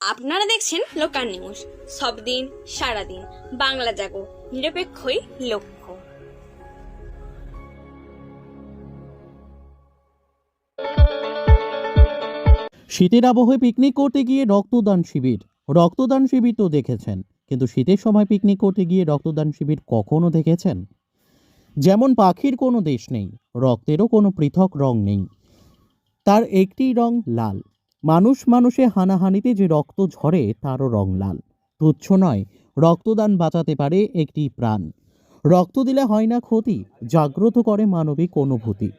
আপনারা দেখছেন local news, সব দিন সারাদিন বাংলা জাগো, নিরপেক্ষই লক্ষ্য। শীতের আবহে পিকনিক করতে গিয়ে রক্তদান শিবির। রক্তদান শিবির তো দেখেছেন, কিন্তু শীতের সময় পিকনিক করতে গিয়ে রক্তদান শিবির কখনো দেখেছেন? যেমন পাখির কোনো দেশ নেই, রক্তেরও কোনো পৃথক রং নেই, তার একটি রং লাল। মানুষ মানুষে হানাহানিতে যে রক্ত ঝরে তারও রং লাল। তুচ্ছ নয়, রক্তদান বাঁচাতে পারে একটি প্রাণ। রক্ত দিলে হয় না ক্ষতি, জাগ্রত করে মানবিক অনুভূতি।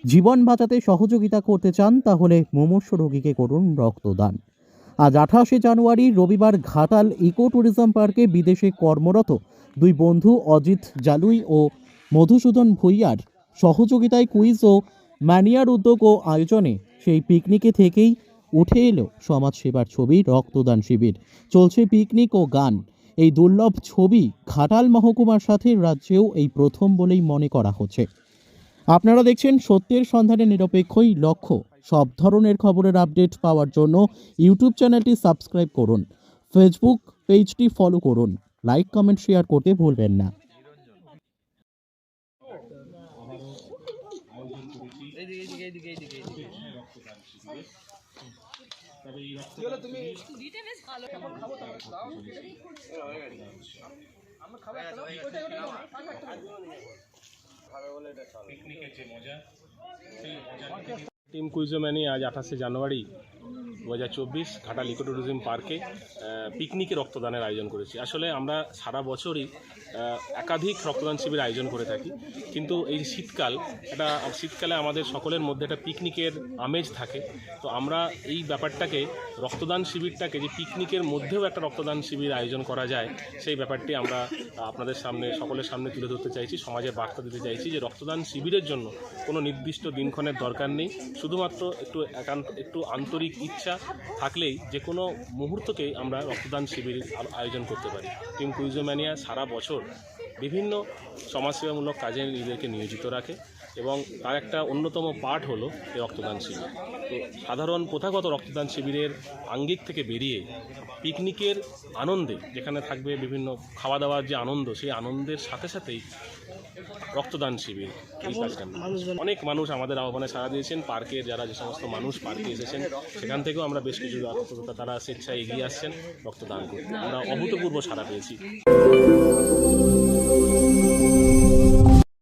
জীবন বাঁচাতে সহযোগিতা করতে চান তাহলে মুমূর্ষ রোগীকে করুন রক্তদান। আজ 28শে জানুয়ারি রবিবার ঘাটাল ইকো ট্যুরিজম পার্কে বিদেশে কর্মরত দুই বন্ধু অজিত জালুই ও মধুসূদন ভূঁইয়ার সহযোগিতায় কুইজ ও ম্যানিয়ার উদ্যোগ ও আয়োজনে সেই পিকনিকে থেকেই উঠে এলো সমাজসেবার ছবি রক্তদান শিবির। চলছে পিকনিক ও গান। এই দুর্লভ ছবি ঘাটাল মহকুমার সাথে রাজ্যেও এই প্রথম বলেই মনে করা হচ্ছে। আপনারা দেখছেন সত্যের সন্ধানে নিরপেক্ষই লক্ষ্য। সব ধরনের খবরের আপডেট পাওয়ার জন্য ইউটিউব চ্যানেলটি সাবস্ক্রাইব করুন, ফেসবুক পেজটি ফলো করুন, লাইক কমেন্ট শেয়ার করতে ভুলবেন না। টিম কুইজোম্যানি আজ 28শে জানুয়ারি 2024 ঘাটাল ইকো ট্যুরিজম পার্কে পিকনিকে রক্তদানের আয়োজন করেছি। আসলে আমরা সারা বছরই একাধিক রক্তদান শিবির আয়োজন করে থাকি, কিন্তু এই শীতকালে আমাদের সকলের মধ্যে একটা পিকনিকের আমেজ থাকে। তো আমরা এই ব্যাপারটাকে, রক্তদান শিবিরটাকে, যে পিকনিকের মধ্যেও একটা রক্তদান শিবির আয়োজন করা যায়, সেই ব্যাপারটি আমরা আপনাদের সামনে, সকলের সামনে তুলে ধরতে চাইছি। সমাজে বার্তা দিতে চাইছি যে রক্তদান শিবিরের জন্য কোনো নির্দিষ্ট দিনক্ষণের দরকার নেই, শুধুমাত্র একটু আন্তরিক ইচ্ছা থাকলেই যে কোনো মুহূর্তকেই আমরা রক্তদান শিবির আয়োজন করতে পারি। টিম কুইজোম্যানিয়া সারা বছর বিভিন্ন সমাজসেবামূলক কাজে নিজেদেরকে নিয়োজিত রাখে এবং তার একটা অন্যতম পার্ট হলো এই রক্তদান শিবির। তো সাধারণ প্রথাগত রক্তদান শিবিরের আঙ্গিক থেকে বেরিয়ে পিকনিকের আনন্দে, যেখানে থাকবে বিভিন্ন খাওয়া দাওয়ার যে আনন্দ, সেই আনন্দের সাথে সাথেই রক্তদান শিবির, এই কাজটা অনেক মানুষ আমাদের আহ্বানে সাড়া দিয়েছেন। পার্কের যে সমস্ত মানুষ পার্কে এসেছেন, সেখান থেকেও আমরা বেশ কিছু তারা স্বেচ্ছায় এগিয়ে আসছেন রক্তদান করতে। আমরা অভূতপূর্ব সাড়া পেয়েছি।